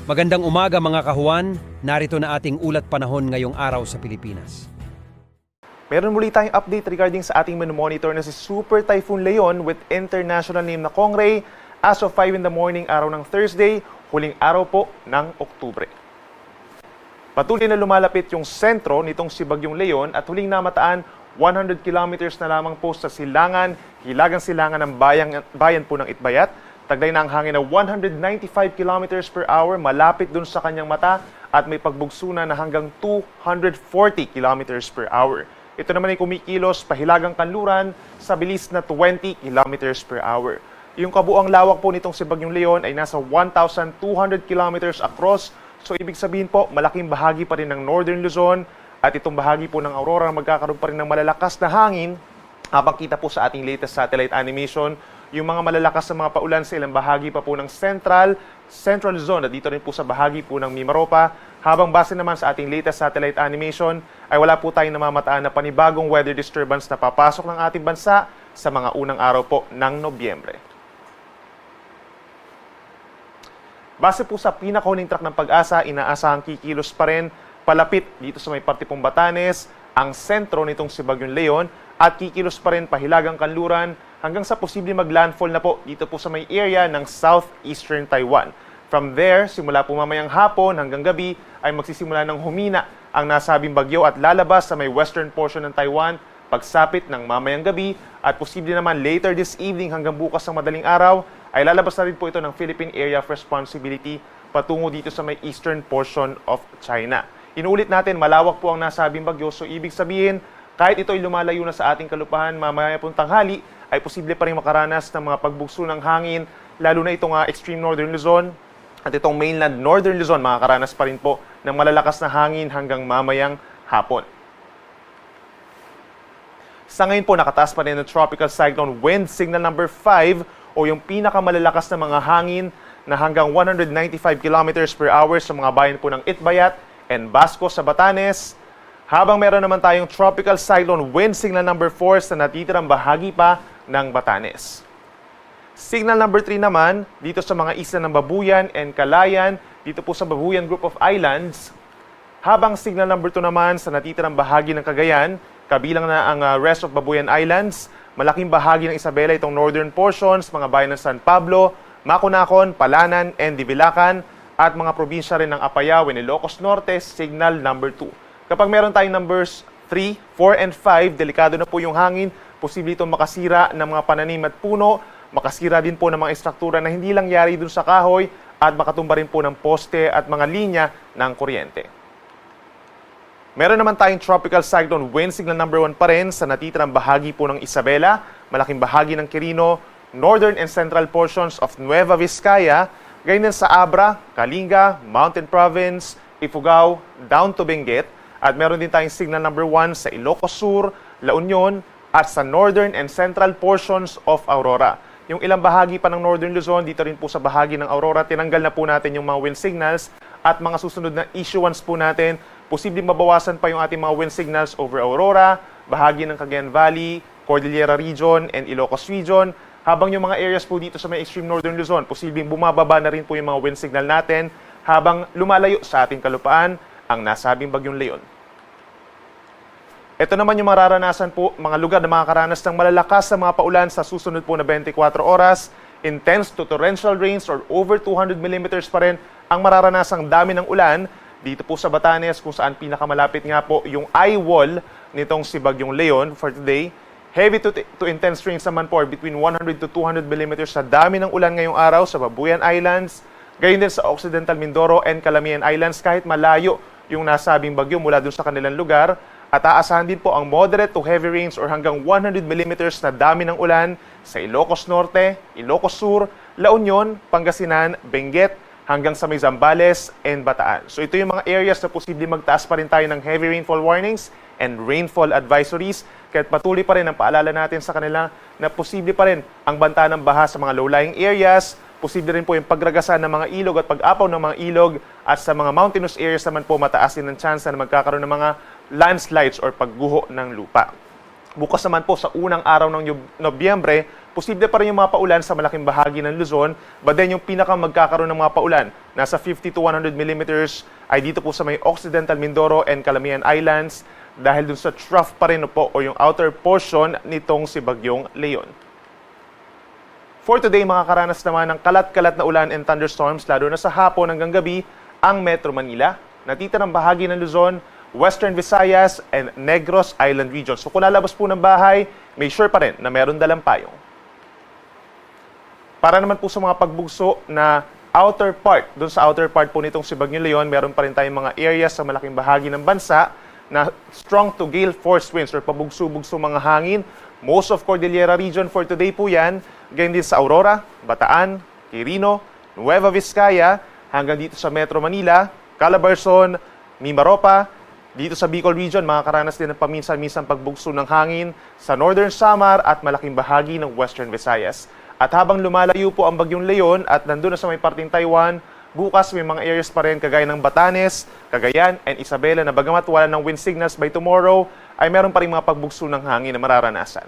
Magandang umaga mga kahuan, narito na ating ulat panahon ngayong araw sa Pilipinas. Meron muli tayong update regarding sa ating monitor na si Super Typhoon Leon with international name na Kongray as of 5 in the morning araw ng Thursday, huling araw po ng Oktubre. Patuloy na lumalapit yung sentro nitong si Bagyong Leon at huling namataan 100 kilometers na lamang po sa silangan, hilagang silangan ng bayan po ng Itbayat. Taglay na ang hangin na 195 kilometers per hour malapit dun sa kanyang mata at may pagbugso na hanggang 240 kilometers per hour. Ito naman ay kumikilos pahilagang kanluran sa bilis na 20 kilometers per hour. Yung kabuang lawak po nitong si Bagyong Leon ay nasa 1,200 kilometers across. So ibig sabihin po, malaking bahagi pa rin ng Northern Luzon at itong bahagi po ng Aurora magkakaroon pa rin ng malalakas na hangin. Habang kita po sa ating latest satellite animation, yung mga malalakas na mga paulan sa ilang bahagi pa po ng Central Luzon at dito rin po sa bahagi po ng Mimaropa. Habang base naman sa ating latest satellite animation ay wala po tayong namamataan na panibagong weather disturbance na papasok ng ating bansa sa mga unang araw po ng Nobyembre. Base po sa pinakahuling track ng Pag-asa, inaasahang kikilos pa rin palapit dito sa may parte pong Batanes, ang sentro nitong si Bagyong Leon at kikilos pa rin pahilagang kanluran hanggang sa posible maglandfall na po dito po sa may area ng southeastern Taiwan. From there, simula po mamayang hapon hanggang gabi ay magsisimula ng humina ang nasabing bagyo at lalabas sa may western portion ng Taiwan pagsapit ng mamayang gabi at posible naman later this evening hanggang bukas ng madaling araw ay lalabas na rin po ito ng Philippine Area of Responsibility patungo dito sa may eastern portion of China. Inuulit natin, malawak po ang nasabing bagyo, so ibig sabihin, kahit ito ay lumalayo na sa ating kalupahan mamaya pong tanghali, ay posible pa rin makaranas ng mga pagbugso ng hangin, lalo na itong extreme northern Luzon at itong mainland northern Luzon, makakaranas pa rin po ng malalakas na hangin hanggang mamayang hapon. Sa ngayon po, nakataas pa rin ang tropical cyclone wind signal number 5 o yung pinakamalalakas na mga hangin na hanggang 195 kilometers per hour sa mga bayan po ng Itbayat and Basco sa Batanes. Habang meron naman tayong tropical cyclone wind signal number 4 sa natitirang bahagi pa ng Batanes. Signal number 3 naman dito sa mga isla ng Babuyan and Calayan, dito po sa Babuyan Group of Islands. Habang signal number 2 naman sa natitirang bahagi ng Cagayan, kabilang na ang rest of Babuyan Islands, malaking bahagi ng Isabela itong northern portions, mga bayan ng San Pablo, Maconacon, Palanan, and Divilacan, at mga probinsya rin ng Apayao and Ilocos Norte, signal number 2. Kapag meron tayong numbers 3, 4, and 5, delikado na po yung hangin. Posible itong makasira ng mga pananim at puno, makasira din po ng mga istruktura na hindi lang yari dun sa kahoy, at makatumba rin po ng poste at mga linya ng kuryente. Meron naman tayong tropical cyclone wind signal number 1 pa rin sa natitirang bahagi po ng Isabela, malaking bahagi ng Quirino, northern and central portions of Nueva Vizcaya, ganyan sa Abra, Kalinga, Mountain Province, Ifugao, down to Benguet. At meron din tayong signal number 1 sa Ilocos Sur, La Union, at sa northern and central portions of Aurora. Yung ilang bahagi pa ng northern Luzon, dito rin po sa bahagi ng Aurora, tinanggal na po natin yung mga wind signals at mga susunod na issuance po natin, posibleng mabawasan pa yung ating mga wind signals over Aurora, bahagi ng Cagayan Valley, Cordillera Region, and Ilocos Region. Habang yung mga areas po dito sa may extreme northern Luzon, posibleng bumababa na rin po yung mga wind signal natin habang lumalayo sa ating kalupaan ang nasabing Bagyong Leon. Ito naman yung mararanasan po, mga lugar na makakaranas ng malalakas na mga paulan sa susunod po na 24 oras. Intense to torrential rains or over 200 millimeters pa rin ang mararanasang dami ng ulan dito po sa Batanes, kung saan pinakamalapit nga po yung eye wall nitong si Bagyong Leon for today. Heavy to intense rains naman po between 100 to 200 millimeters sa dami ng ulan ngayong araw sa Babuyan Islands, gayon din sa Occidental Mindoro and Calamian Islands kahit malayo yung nasabing bagyo mula dun sa kanilang lugar. At aasahan din po ang moderate to heavy rains or hanggang 100 millimeters na dami ng ulan sa Ilocos Norte, Ilocos Sur, La Union, Pangasinan, Benguet, hanggang sa may Zambales and Bataan. So ito yung mga areas na posibleng magtaas pa rin tayo ng heavy rainfall warnings and rainfall advisories. Kahit patuloy pa rin ang paalala natin sa kanila na posible pa rin ang banta ng baha sa mga low-lying areas, posible rin po yung pagragasan ng mga ilog at pag-apaw ng mga ilog, at sa mga mountainous areas naman po mataas din ang chance na magkakaroon ng mga landslides or pagguho ng lupa. Bukas naman po sa unang araw ng Nobyembre, posible pa rin yung mga paulan sa malaking bahagi ng Luzon, but then yung pinaka magkakaroon ng mga paulan, nasa 50 to 100 millimeters, ay dito po sa may Occidental Mindoro and Calamian Islands, dahil dun sa trough pa rin po o yung outer portion nitong si Bagyong Leon. For today, makakaranas naman ng kalat-kalat na ulan and thunderstorms, lalo na sa hapon hanggang gabi, ang Metro Manila, natitirang bahagi ng Luzon, Western Visayas, and Negros Island region. So kung lalabas po ng bahay, may sure pa rin na meron dalang payong. Para naman po sa mga pagbugso na outer part, doon sa outer part po nitong si Bagyong Leon, meron pa rin tayong mga areas sa malaking bahagi ng bansa na strong to gale force winds or pabugso-bugso mga hangin. Most of Cordillera region for today po yan. Ganyan din sa Aurora, Bataan, Quirino, Nueva Vizcaya, hanggang dito sa Metro Manila, Calabarzon, Mimaropa. Dito sa Bicol region, makakaranas din ng paminsan-minsan pagbugso ng hangin sa Northern Samar at malaking bahagi ng Western Visayas. At habang lumalayo po ang Bagyong Leon at nandun na sa may parting Taiwan, bukas may mga areas pa rin kagaya ng Batanes, Cagayan, and Isabela na bagamat wala ng wind signals by tomorrow, ay meron pa rin mga pagbugso ng hangin na mararanasan.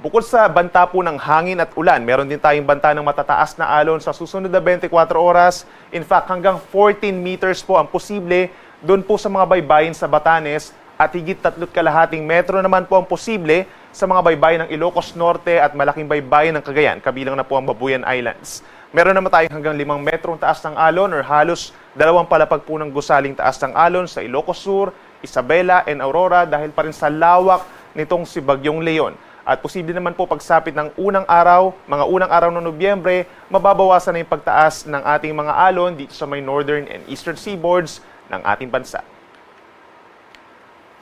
Bukod sa banta po ng hangin at ulan, meron din tayong banta ng matataas na alon sa susunod na 24 oras. In fact, hanggang 14 meters po ang posible doon po sa mga baybayin sa Batanes at higit 3.5 metro naman po ang posible sa mga baybayin ng Ilocos Norte at malaking baybayin ng Cagayan, kabilang na po ang Babuyan Islands. Meron naman tayong hanggang 5 metrong taas ng alon or halos 2 palapag po ng gusaling taas ng alon sa Ilocos Sur, Isabela, and Aurora dahil pa rin sa lawak nitong si Bagyong Leon. At posible naman po pagsapit ng mga unang araw ng Nobyembre, mababawasan na yung pagtaas ng ating mga alon dito sa may northern and eastern seaboards ng ating bansa.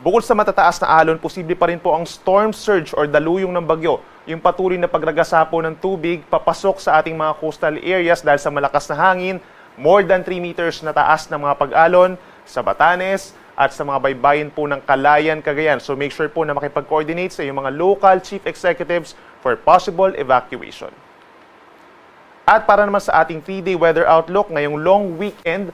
Bukod sa matataas na alon, posible pa rin po ang storm surge or daluyong ng bagyo, yung patuloy na pagragasa po ng tubig papasok sa ating mga coastal areas dahil sa malakas na hangin, more than 3 meters na taas ng mga pag-alon sa Batanes at sa mga baybayin po ng Calayan, Cagayan. So make sure po na makipag-coordinate sa iyong mga local chief executives for possible evacuation. At para naman sa ating 3-day weather outlook, ngayong long weekend,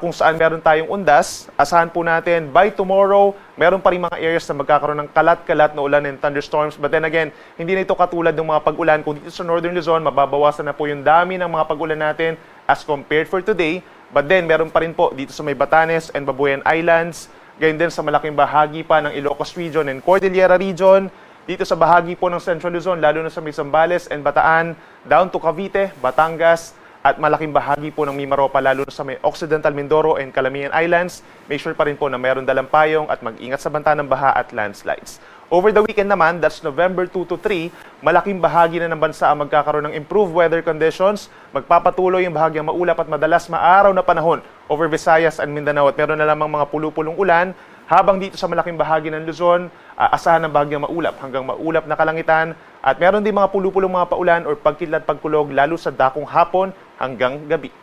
kung saan meron tayong undas, asahan po natin by tomorrow, meron pa rin mga areas na magkakaroon ng kalat-kalat na ulan and thunderstorms. But then again, hindi na ito katulad ng mga pag-ulan. Kung dito sa Northern Luzon, mababawasan na po yung dami ng mga pag-ulan natin as compared for today. But then, meron pa rin po dito sa may Batanes and Babuyan Islands, gayon din sa malaking bahagi pa ng Ilocos region and Cordillera region, dito sa bahagi po ng Central Luzon, lalo na sa may Zambales and Bataan, down to Cavite, Batangas, at malaking bahagi po ng Mimaropa, lalo na sa may Occidental Mindoro and Calamian Islands. Make sure pa rin po na meron dalang payong at mag-ingat sa banta ng baha at landslides. Over the weekend naman, that's November 2 to 3, malaking bahagi na ng bansa ang magkakaroon ng improved weather conditions. Magpapatuloy yung bahagyang maulap at madalas maaraw na panahon over Visayas and Mindanao at meron na lamang mga pulu-pulong ulan. Habang dito sa malaking bahagi ng Luzon, asahan ng bahagyang maulap hanggang maulap na kalangitan at meron din mga pulu-pulong mga paulan or pagkidlat pagkulog lalo sa dakong hapon hanggang gabi.